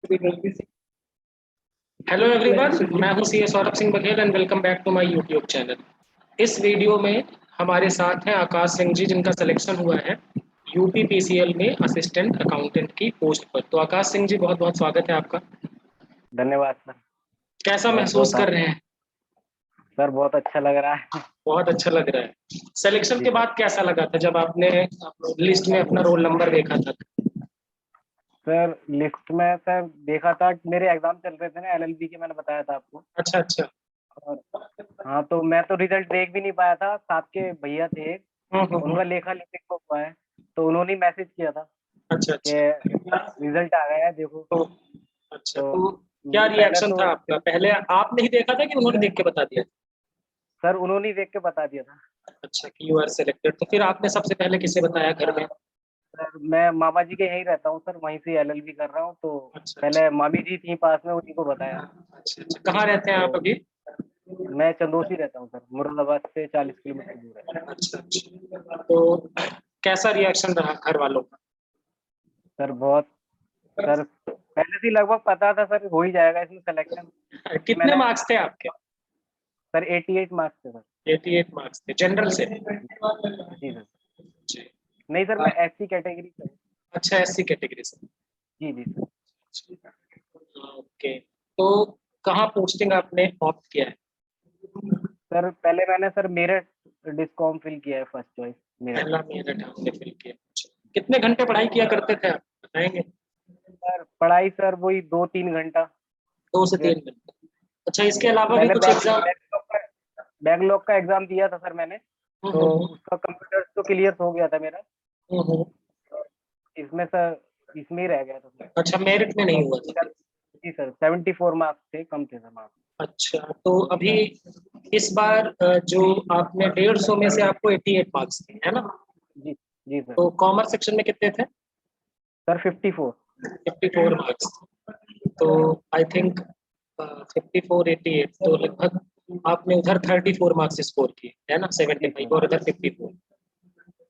Hello everyone, मैं हूं CA Saurabh Singh Baghel and welcome back to my YouTube channel. इस video में हमारे साथ हैं आकाश सिंह जी, जिनका सिलेक्शन हुआ है यूपीपीसीएल में असिस्टेंट अकाउंटेंट की पोस्ट पर। तो आकाश सिंह जी, बहुत बहुत स्वागत है आपका। धन्यवाद सर। कैसा बहुत महसूस बहुत कर रहे हैं? सर बहुत अच्छा लग रहा है। बहुत अच्छा लग रहा है। सिलेक्शन जी के सर। बाद कैसा लगा था जब आपने लिस्ट में अपना रोल नंबर देखा था? सर लिस्ट में सर देखा था, मेरे एग्जाम चल रहे थे ना एलएलबी के, मैंने बताया था आपको। अच्छा अच्छा। और हाँ, तो मैं तो रिजल्ट देख भी नहीं पाया था, साथ के भैया थे, हम्म। उनका लेखा लिखित को हुआ है, तो उन्होंने मैसेज किया था अच्छा कि अच्छा। रिजल्ट आ गया है देखो। तो अच्छा, तो तो क्या पहले रिएक्शन तो था आपका? पहले आपने ही देखा था कि उन्होंने देख के बता दिया? सर उन्होंने ही देख के बता दिया था। अच्छा, कि यू आर सिलेक्टेड। तो फिर आपने सबसे पहले किसे बताया घर में? सर मैं मामा जी के यहीं रहता हूँ सर, वहीं से एलएलबी कर रहा हूँ, तो अच्छा अच्छा। पहले मामी जी थी पास में, उन्हीं को बताया। अच्छा अच्छा, कहाँ रहते हैं आप तो अभी? मैं चंदोसी रहता हूँ सर, मुरादाबाद से 40 किलोमीटर दूर है। अच्छा अच्छा। तो कैसा रिएक्शन रहा घर वालों का? सर बहुत, सर पहले से ही लगभग पता था सर हो ही जाएगा इसमें सिलेक्शन, क्योंकि कितने मैंने, मार्क्स थे आपके? सर 88 मार्क्स थे सर। 88 मार्क्स थे जनरल से? जी सर। जी। नहीं सर, मैं एससी कैटेगरी से हूँ। अच्छा, एससी कैटेगरी से। जी जी सर। ओके। तो कहाँ पोस्टिंग आपने ऑप्ट किया है? सर पहले मैंने सर मेरठ डिस्कॉम फिल किया है, फर्स्ट चॉइस मेरठ। पहला मेरठ आपने फिल किया। अच्छा। कितने घंटे पढ़ाई किया करते थे आप, बताएंगे? सर पढ़ाई सर वही 2-3 घंटा। 2 से 3 घंटे। अच्छा, इसके अलावा भी पहले कुछ एग्जाम? बैकलॉग का एग्जाम दिया था सर मैंने, तो हम्म। उसका कंप्यूटर तो क्लियर हो गया था मेरा। हम्म। इसमें सर, इसमें ही रह गया था सर। अच्छा, मेरिट में नहीं हुआ था? जी सर, 74 मार्क्स थे, कम थे सर मार्क्स। अच्छा, तो अभी इस बार जो आपने 150 में से आपको 88 मार्क्स थे, है ना? जी जी सर। तो कॉमर्स सेक्शन में कितने थे? सर 54। 54 मार्क्स। तो आई थिंक 54 88, तो लगभग आपने उधर 34 मार्क्स स्कोर किए, है ना? जी 75 सर। और इधर 54। जी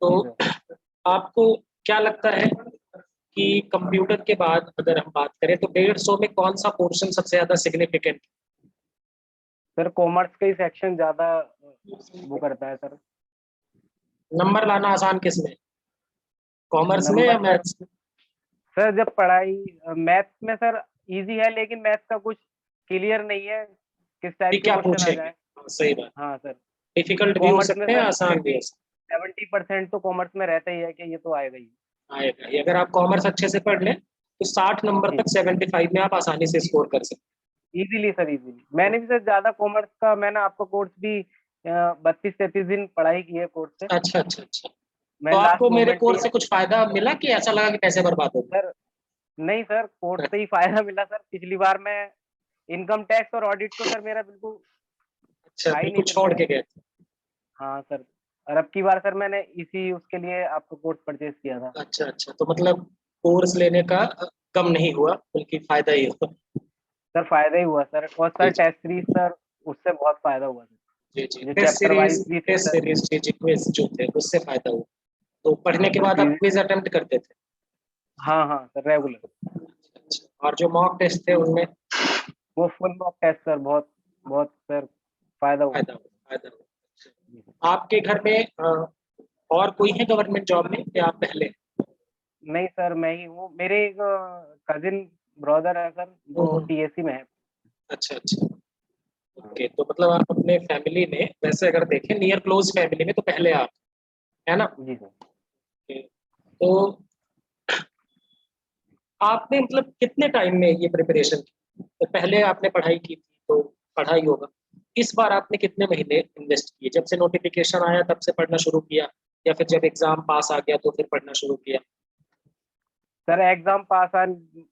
तो सर। आपको क्या लगता है कि कंप्यूटर के बाद अगर हम बात करें तो 150 में कौन सा पोर्शन सबसे ज्यादा सिग्निफिकेंट? सर कॉमर्स का ही सेक्शन ज्यादा वो करता है सर। नंबर लाना आसान किसमें, कॉमर्स में या नंबर सर, मैथ्स में? सर जब पढ़ाई मैथ्स में सर इजी है, लेकिन मैथ्स का कुछ क्लियर नहीं है, किस कि टाइप के क्या क्वेश्चन आ पूछेंगे? जाए। हाँ, सही बात। हाँ सर। डिफिकल्ट भी हो कॉमर्स में सकते हैं, सर आसान फिर भी भी हो सकते 70% तो कॉमर्स में रहता ही है कि ये तो आएगा ही। हैं। आएगा ही। अगर आप कॉमर्स अच्छे से पढ़ लें तो 60 नंबर जी तक 75 में आप आसानी से स्कोर कर सकते इजीली सर, इजीली। मैंने भी सर ज्यादा कॉमर्स का, मैंने आपका कोर्स भी 32-33 दिन पढ़ाई की है कोर्स से। हैं। अच्छा अच्छा अच्छा। मैं तो लास्ट आपको मेरे मोमेंट पे ही कोर्स से कुछ फायदा मिला कि ऐसा लगा कि पैसे बर्बाद हो सर, नहीं सर कोर्स से ही फायदा मिला सर। पिछली बार मैं इनकम टैक्स और ऑडिट तो सर मेरा बिल्कुल अच्छा, आ ही नहीं बिल्कुल फिर छोड़ से। के गए थे? हाँ सर। और अब की बार सर मैंने इसी उसके लिए आपको कोर्स परचेज किया था। अच्छा अच्छा, तो मतलब कोर्स लेने का कम नहीं हुआ बल्कि फायदा ही हुआ। सर फायदा ही हुआ सर, और जी सर जी। टेस्ट सीरीज सर, उससे बहुत फायदा हुआ जी जी, सर, जो टेस्ट चैप्टर सीरीज। वाइज भी थे टेस्ट सर। सीरीज जी जी, क्विज जो थे उससे फायदा हुआ। तो पढ़ने हाँ के सर बाद आप क्विज। क्विज अटेम्प्ट करते थे? हाँ हाँ सर रेगुलर। अच्छा, और जो मॉक टेस्ट थे उनमें वो फुल मॉक टेस्ट सर, बहुत बहुत सर फायदा हुआ। फायदा हुआ, फायदा हुआ। जी सर। आपके घर में और कोई है गवर्नमेंट जॉब में या आप पहले? नहीं सर मैं ही हूँ, मेरे एक कजिन ब्रदर है सर, वो हम्म। पीएससी में है। अच्छा अच्छा। हाँ। ओके, तो मतलब आप अपने फैमिली में वैसे अगर देखें, नियर क्लोज फैमिली में तो पहले आप, है ना? जी सर। Okay, तो आपने मतलब कितने टाइम में ये प्रिपरेशन की? तो पहले आपने पढ़ाई की थी तो पढ़ाई होगा। इस बार आपने कितने महीने इन्वेस्ट किए? जब से नोटिफिकेशन आया तब से पढ़ना शुरू किया, या फिर जब एग्जाम पास आ गया तो फिर पढ़ना शुरू किया? सर एग्जाम पास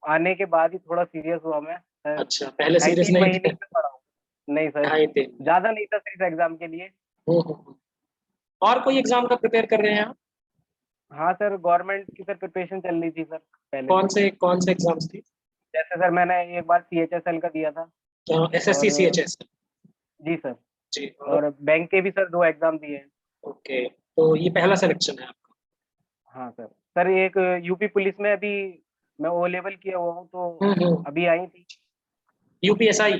आने के बाद ही थोड़ा सीरियस हुआ मैं सर। अच्छा, पहले ढाई सीरियस तीन नहीं महीने थे? में पढ़ा हूँ। नहीं सर, 2.5 3। ज्यादा नहीं था सिर्फ एग्जाम के लिए। हम्म। और कोई एग्जाम का प्रिपेयर कर रहे हैं आप? हाँ सर, गवर्नमेंट की सर प्रिपरेशन चल रही थी सर पहले से। कौन से एग्जाम्स थी? जैसे सर मैंने एक बार सीएचएसएल का दिया था। एसएससी और सीएचएस? जी सर। जी, और? और बैंक के भी सर 2 एग्जाम दिए हैं। ओके, तो ये पहला सिलेक्शन है आपका? हाँ सर। सर एक यूपी पुलिस में अभी मैं ओ लेवल किया हुआ हूँ, तो हम्म। अभी आई थी। यूपीएसआई।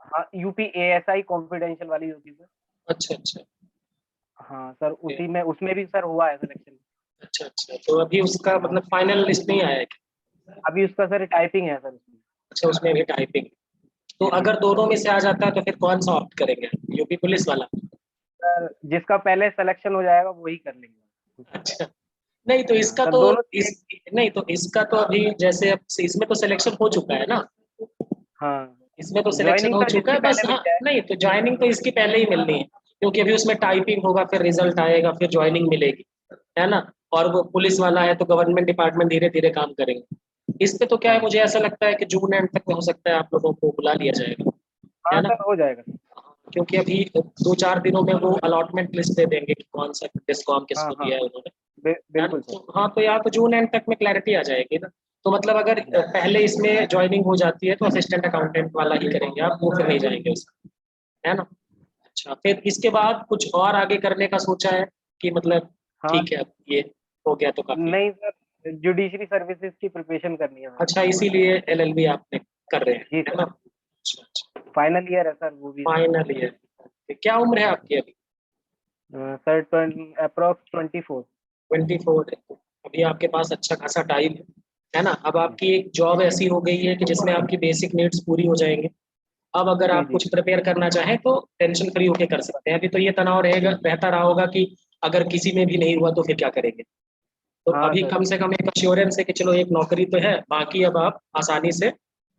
हाँ, यूपी एएसआई कॉन्फिडेंशियल वाली होती सर। अच्छा अच्छा। हाँ सर, ओके। उसी में उसमें भी सर हुआ है सिलेक्शन। अच्छा अच्छा, तो अभी उसका हाँ, मतलब फाइनल लिस्ट नहीं आया है क्या? अभी उसका सर टाइपिंग है सर उसमें। अच्छा, उसमें भी टाइपिंग। तो जी अगर दोनों में से आ जाता है तो फिर कौन सा ऑप्ट करेंगे, यूपी पुलिस वाला? सर, जिसका पहले सिलेक्शन हो जाएगा वही कर लेंगे। अच्छा। नहीं तो हाँ इसका सर, तो दोनों इस एक। नहीं तो इसका तो अभी जैसे अब इसमें तो सिलेक्शन हो चुका है ना। हाँ, इसमें तो सिलेक्शन ज्वाइनिंग हो सर चुका जिसकी है बस। पहले हाँ, मिल जाए। नहीं तो ज्वाइनिंग तो इसकी पहले ही मिलनी है, क्योंकि अभी उसमें हाँ टाइपिंग होगा, फिर रिजल्ट आएगा, फिर ज्वाइनिंग मिलेगी, है ना। और वो पुलिस वाला है तो गवर्नमेंट डिपार्टमेंट धीरे धीरे काम करेंगे। इस पे तो क्या है, हाँ मुझे ऐसा लगता है कि जून एंड तक में हो सकता है आप लोगों को बुला लिया जाएगा, है हाँ ना। सर, हो जाएगा। क्योंकि अभी 2-4 दिनों में वो अलॉटमेंट लिस्ट दे देंगे कि कौन सा डिस्कॉम हाँ किसको हाँ, दिया है उन्होंने, है ना। बिल्कुल सर। तो हाँ, तो यहाँ तो जून एंड तक में क्लैरिटी आ जाएगी ना। तो मतलब अगर जी पहले इसमें ज्वाइनिंग हो जाती है तो असिस्टेंट अकाउंटेंट वाला ही करेंगे आप, वो फिर नहीं जाएंगे उसमें, है ना। अच्छा, फिर इसके बाद कुछ और आगे करने का सोचा है कि मतलब हाँ। ठीक है अब ये हो गया तो काफी? नहीं सर, जुडिशरी सर्विसेज की प्रिपरेशन करनी है सर। अच्छा, इसीलिए एलएलबी आपने कर रहे हैं, जी है सर, ना। अच्छा अच्छा। फाइनल ईयर है सर वो भी। फाइनल ईयर, क्या उम्र है आपकी अभी? Sir approx 24। 24 है, तो अभी आपके पास अच्छा खासा टाइम है ना। अब आपकी एक जॉब ऐसी हो गई है कि जिसमें आपकी बेसिक नीड्स पूरी हो जाएंगी। अब अगर जी आप जी। कुछ प्रिपेयर करना चाहें तो टेंशन फ्री होके कर सकते हैं। अभी तो ये तनाव रहेगा, रहता रहा होगा कि अगर किसी में भी नहीं हुआ तो फिर क्या करेंगे। तो हाँ अभी सर। कम से कम एक अश्योरेंस है कि चलो एक नौकरी तो है, बाकी अब आप आसानी से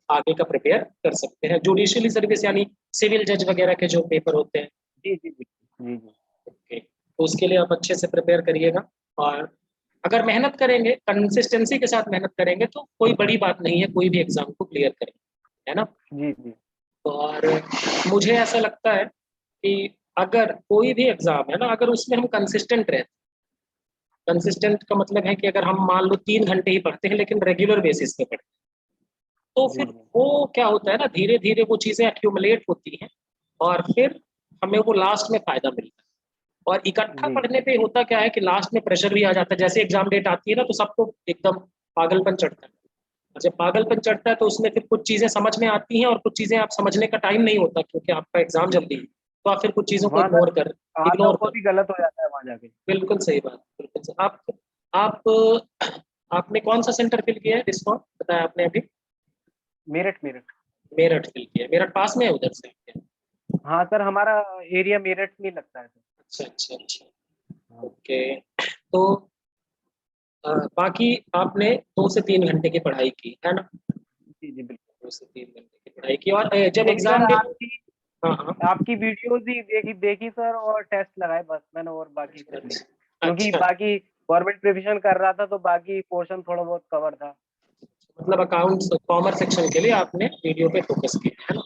आगे का प्रिपेयर कर सकते हैं। जुडिशियली सर्विस यानी सिविल जज वगैरह के जो पेपर होते हैं, जी जी जी जी जी। ओके, तो उसके लिए आप अच्छे से प्रिपेयर करिएगा। और अगर मेहनत करेंगे, कंसिस्टेंसी के साथ मेहनत करेंगे तो कोई बड़ी बात नहीं है, कोई भी एग्जाम को क्लियर करेंगे, है ना। जी जी। और मुझे ऐसा लगता है कि अगर कोई भी एग्जाम है ना, अगर उसमें हम कंसिस्टेंट रहे, कंसिस्टेंट का मतलब है कि अगर हम मान लो 3 घंटे ही पढ़ते हैं लेकिन रेगुलर बेसिस पे पढ़ते हैं, तो जी फिर जी। वो क्या होता है ना, धीरे धीरे वो चीजें एक्यूमुलेट होती हैं और फिर हमें वो लास्ट में फायदा मिलता है। और इकट्ठा जी पढ़ने पे होता क्या है कि लास्ट में प्रेशर भी आ जाता है, जैसे एग्जाम डेट आती है ना तो सबको एकदम पागलपन चढ़ता है। और जब पागलपन चढ़ता है तो उसमें फिर कुछ चीजें समझ में आती हैं और कुछ चीजें आप समझने का टाइम नहीं होता क्योंकि आपका एग्जाम जल्दी है, तो आप फिर कुछ चीजों को वहाँ सर आधों इग्नोर को कर। भी गलत हो जाता है वहाँ जाके। बिल्कुल सही बात, बिल्कुल सही। आप आपने कौन सा सेंटर फिल किया है, डिस्कॉन बताया आपने अभी? मेरठ मेरठ। मेरठ फिल किया है, मेरठ पास में है उधर से? हाँ सर, हमारा एरिया मेरठ में ही लगता है सर। अच्छा अच्छा अच्छा। हाँ। ओके। तो बाकी आपने 2 से 3 घंटे की पढ़ाई की है ना? जी जी बिल्कुल। 2 से 3 घंटे की पढ़ाई की और जब नहीं सर, एग्जाम डे। आपकी हाँ हाँ। आपकी वीडियोस ही देखी देखी सर, और टेस्ट लगाए बस मैंने, और बाकी अच्छा कुछ नहीं। अच्छा क्योंकि अच्छा। बाकी गवर्नमेंट प्रिपरेशन कर रहा था, तो बाकी पोर्शन थोड़ा बहुत कवर था। मतलब अकाउंट्स कॉमर्स सेक्शन के लिए आपने वीडियो पे फोकस किया है ना?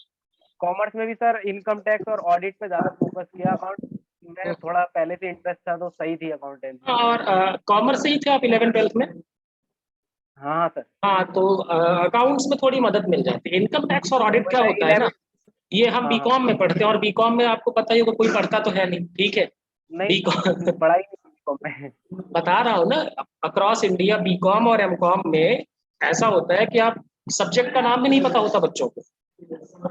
कॉमर्स में भी सर इनकम टैक्स और ऑडिट पे ज्यादा फोकस किया। अकाउंट में थोड़ा पहले से इंटरेस्ट था, तो सही थी अकाउंटेंसी। और कॉमर्स से ही थे आप 11th-12th में? हाँ हाँ सर। हाँ, तो अकाउंट्स में थोड़ी मदद मिल जाती है। इनकम टैक्स और ऑडिट वही क्या ना होता है ना, 11। ये हम हाँ हाँ। बीकॉम में पढ़ते हैं और बीकॉम में आपको पता ही होगा कोई पढ़ता तो है नहीं, ठीक है। नहीं बीकॉम पढ़ाई नहीं की में। बता रहा हूँ ना, अक्रॉस इंडिया बीकॉम और एमकॉम में ऐसा होता है कि आप सब्जेक्ट का नाम भी नहीं पता होता बच्चों को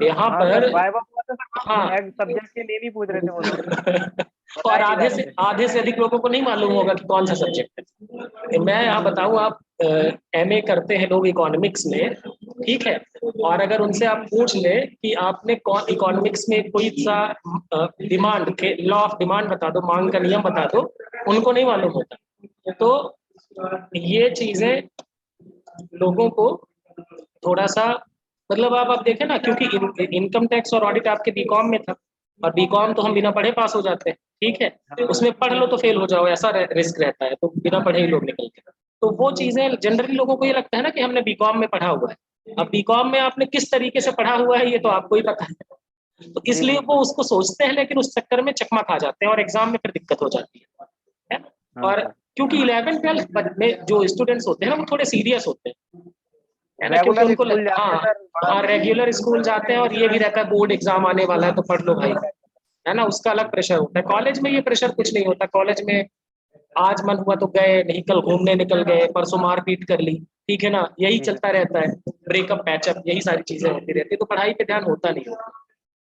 यहाँ हाँ सर, पर। वाइवा हुआ था हाँ। सर, सब्जेक्ट के नेम ही पूछ रहे थे वो लोग। और बताए नहीं जा रहे थे। आधे से अधिक लोगों को नहीं मालूम होगा कि कौन सा सब्जेक्ट है। मैं यहाँ बताऊँ, आप एमए करते हैं लोग इकोनॉमिक्स में, ठीक है, और अगर उनसे आप पूछ ले कि आपने कौन इकोनॉमिक्स में कोई सा डिमांड के लॉ ऑफ डिमांड बता दो, मांग का नियम बता दो, उनको नहीं मालूम होता। तो ये चीजें लोगों को थोड़ा सा, मतलब आप अब देखें ना, क्योंकि इनकम टैक्स और ऑडिट आपके बीकॉम में था और बीकॉम तो हम बिना पढ़े पास हो जाते हैं, ठीक है। हाँ उसमें पढ़ लो तो फेल हो जाओ, ऐसा रिस्क रहता है, तो बिना पढ़े ही लोग निकलते हैं। तो वो चीजें जनरली लोगों को ये लगता है ना कि हमने बीकॉम में पढ़ा हुआ है। अब बीकॉम में आपने किस तरीके से पढ़ा हुआ है ये तो आपको ही पता है, तो जी इसलिए वो बिल्कुल। उसको सोचते हैं, लेकिन उस चक्कर में चकमा खा जाते हैं और एग्जाम में फिर दिक्कत हो जाती है ना? हाँ और सर, क्योंकि 11th-12th में जो स्टूडेंट्स होते हैं ना वो थोड़े सीरियस होते हैं, है ना, क्योंकि रेगुलर उनको स्कूल जाते हैं हाँ सर, बड़ा हाँ, रेगुलर स्कूल जाते हैं और ये भी रहता है बोर्ड एग्जाम आने वाला है तो पढ़ लो भाई, है ना, उसका अलग प्रेशर होता है। कॉलेज में ये प्रेशर कुछ नहीं होता, कॉलेज में आज मन हुआ तो गए, नहीं कल घूमने निकल गए, परसों मारपीट कर ली, ठीक है ना, यही जी सर। चलता रहता है, ब्रेकअप पैचअप यही सारी चीजें होती रहती है, तो पढ़ाई पे ध्यान होता नहीं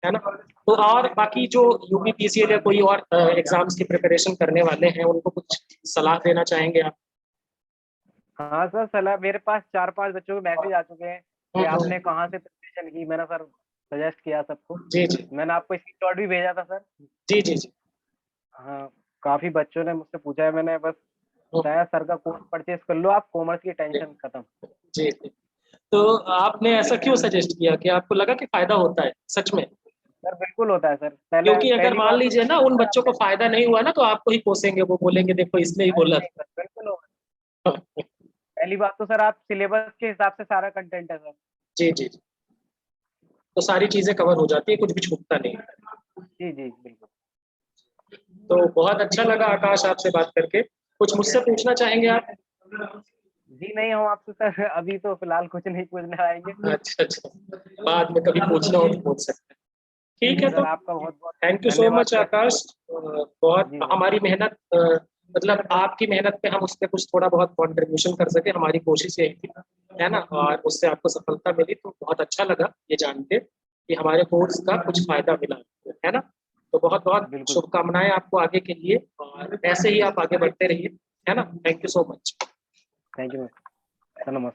है ना। तो और बाकी जो यूपीपीसीएल या कोई और एग्जाम्स की प्रिपरेशन करने वाले हैं उनको कुछ सलाह देना चाहेंगे आप? हाँ सर, सलाह मेरे पास 4-5 बच्चों के मैसेज आ चुके हैं कि हम्म। आपने कहाँ से प्रिपरेशन की। मैंने सर सजेस्ट किया सबको। जी जी मैंने आपको स्क्रीनशॉट भी भेजा था सर। जी जी जी। हाँ, काफी बच्चों ने मुझसे पूछा है, मैंने बस हम्म, बताया सर का कोर्स परचेज कर लो आप, कॉमर्स की जी टेंशन खत्म। जी जी। तो आपने ऐसा क्यों सजेस्ट किया कि आपको लगा कि फायदा होता है सच में? सर बिल्कुल होता है सर। पहले क्योंकि अगर पहली मान बात तो लीजिए ना उन सर बच्चों को आपने, फायदा नहीं हुआ ना तो आपको ही कोसेंगे, वो बोलेंगे देखो इसने ही अरे बोला नहीं सर, बिल्कुल होगा। था। पहली बात तो सर, आप सिलेबस के हिसाब से सारा कंटेंट है सर। जी जी जी। तो सारी चीजें कवर हो जाती है, कुछ भी छूटता नहीं। जी जी बिल्कुल। तो बहुत अच्छा लगा आकाश आपसे बात करके। कुछ मुझसे पूछना चाहेंगे आप? जी नहीं, हम आपसे सर अभी तो फिलहाल कुछ नहीं पूछने आएंगे। अच्छा अच्छा, बाद में कभी पूछना हो तो पूछ सकते हैं। ठीक जी है, तो सर, आपका बहुत बहुत थैंक यू सो धन्यवाद मच सर। आकाश। बहुत जी सर। हमारी मेहनत मतलब आपकी मेहनत पे हम उस पर कुछ थोड़ा बहुत कंट्रीब्यूशन कर सके, हमारी कोशिश यही थी, है ना। और उससे आपको सफलता मिली तो बहुत अच्छा लगा ये जान के कि हमारे कोर्स का कुछ फायदा मिला, है ना। तो बहुत बहुत बिल्कुल। शुभकामनाएं आपको आगे के लिए, और ऐसे ही आप आगे बढ़ते रहिए, है ना। Thank you so much. Thank you sir, नमस्कार।